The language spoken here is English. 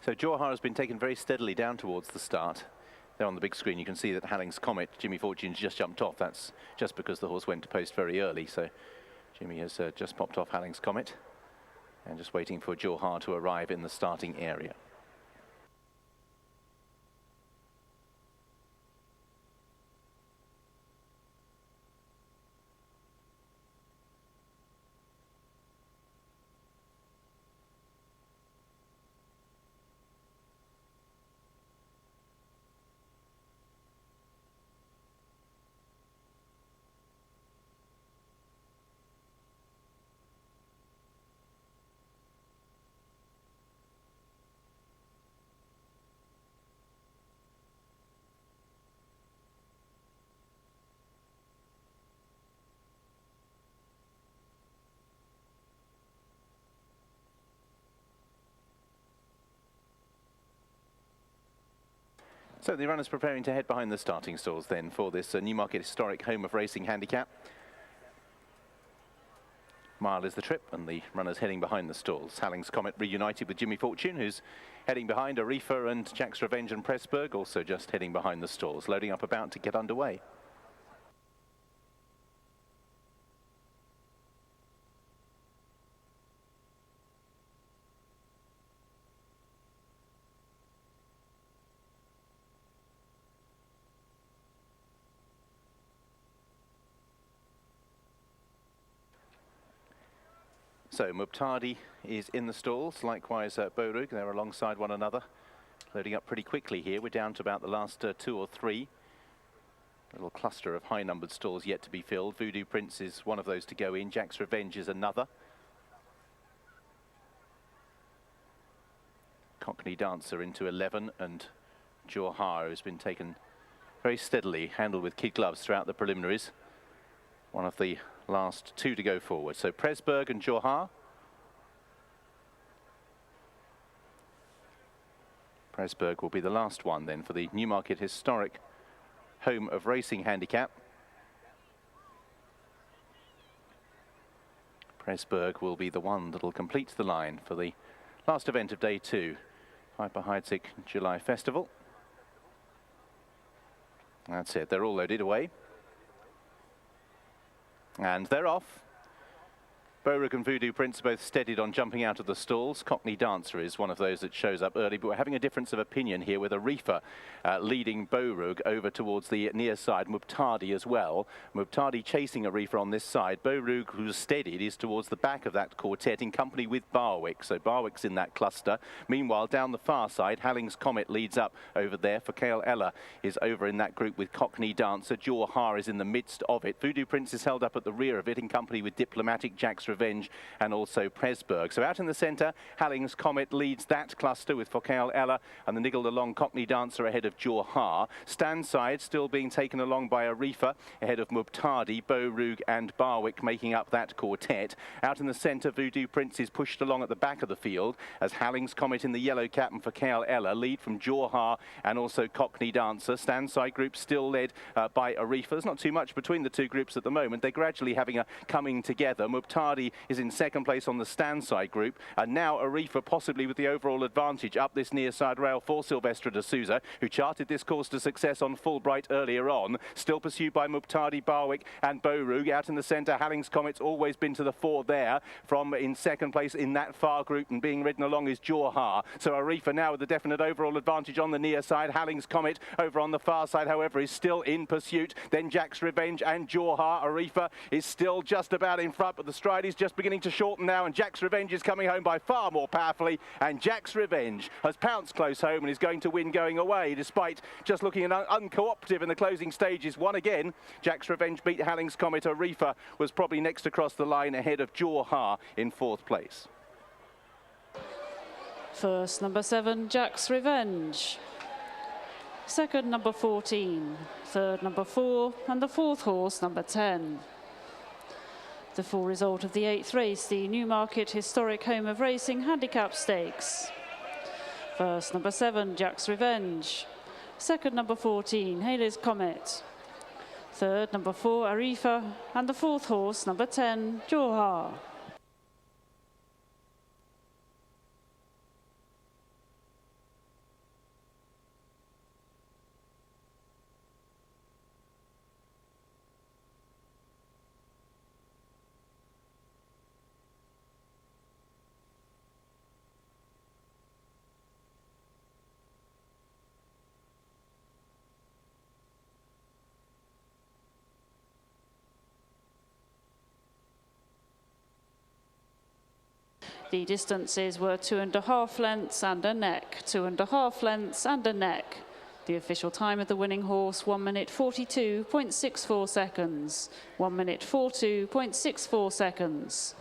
So Johar has been taken very steadily down towards the start. There on the big screen you can see that Halling's Comet, Jimmy Fortune's just jumped off. That's just because the horse went to post very early. So Jimmy has just popped off Halling's Comet and just waiting for Johar to arrive in the starting area. So the runners preparing to head behind the starting stalls then for this Newmarket historic home of racing handicap. Mile is the trip and the runners heading behind the stalls. Halling's Comet reunited with Jimmy Fortune, who's heading behind Arifa and Jack's Revenge and Pressburg, also just heading behind the stalls, loading up about to get underway. So Mubtadi is in the stalls, likewise Borug, they're alongside one another, loading up pretty quickly here. We're down to about the last 2 or 3. A little cluster of high-numbered stalls yet to be filled. Voodoo Prince is one of those to go in, Jack's Revenge is another. Cockney Dancer into 11, and Johar has been taken very steadily, handled with kid gloves throughout the preliminaries. One of the last 2 to go forward. So Pressburg and Johar. Pressburg will be the last one then for the Newmarket historic home of racing handicap. Pressburg will be the one that will complete the line for the last event of day 2, Piper Heidsieck July Festival. That's it, they're all loaded away. And they're off. Borug and Voodoo Prince both steadied on jumping out of the stalls. Cockney Dancer is one of those that shows up early, but we're having a difference of opinion here with Arifa leading Borug over towards the near side, Mubtadi as well. Mubtadi chasing Arifa on this side. Borug, who's steadied, is towards the back of that quartet in company with Barwick. So Barwick's in that cluster. Meanwhile, down the far side, Halling's Comet leads up over there. Fakail Ella is over in that group with Cockney Dancer. Johar is in the midst of it. Voodoo Prince is held up at the rear of it in company with Diplomatic, Jack's Revenge and also Pressburg. So out in the centre, Halling's Comet leads that cluster with Fakail Ella and the niggled along Cockney Dancer ahead of Johar. Standside still being taken along by Arifa ahead of Mubtadi, Borug and Barwick making up that quartet. Out in the centre, Voodoo Prince is pushed along at the back of the field as Halling's Comet in the yellow cap and Fakail Ella lead from Johar and also Cockney Dancer. Standside group still led by Arifa. There's not too much between the 2 groups at the moment. They're gradually having a coming together. Mubtadi is in second place on the Standside group, and now Arifa possibly with the overall advantage up this near side rail for Silvestre de Souza, who charted this course to success on Fulbright earlier on. Still pursued by Mubtadi, Barwick and Borug. Out in the centre, Halling's Comet's always been to the fore there. From in second place in that far group and being ridden along is Johar. So Arifa now with the definite overall advantage on the near side. Halling's Comet over on the far side, however, is still in pursuit. Then Jack's Revenge and Johar. Arifa is still just about in front, but the stride is just beginning to shorten now, and Jack's Revenge is coming home by far more powerfully, and Jack's Revenge has pounced close home and is going to win going away, despite just looking uncooperative in the closing stages. Won again. Jack's Revenge beat Halling's Comet. Arifa was probably next across the line ahead of Johar in 4th place. First, number 7, Jack's Revenge. Second, number 14. Third, number 4. And the 4th horse, number 10. The full result of the 8th race, the Newmarket Historic Home of Racing Handicap Stakes. First, number 7, Jack's Revenge. Second, number 14, Halling's Comet. Third, number 4, Arifa. And the 4th horse, number 10, Johar. The distances were 2.5 lengths and a neck, 2.5 lengths and a neck. The official time of the winning horse, 1 minute 42.64 seconds. 1 minute 42.64 seconds.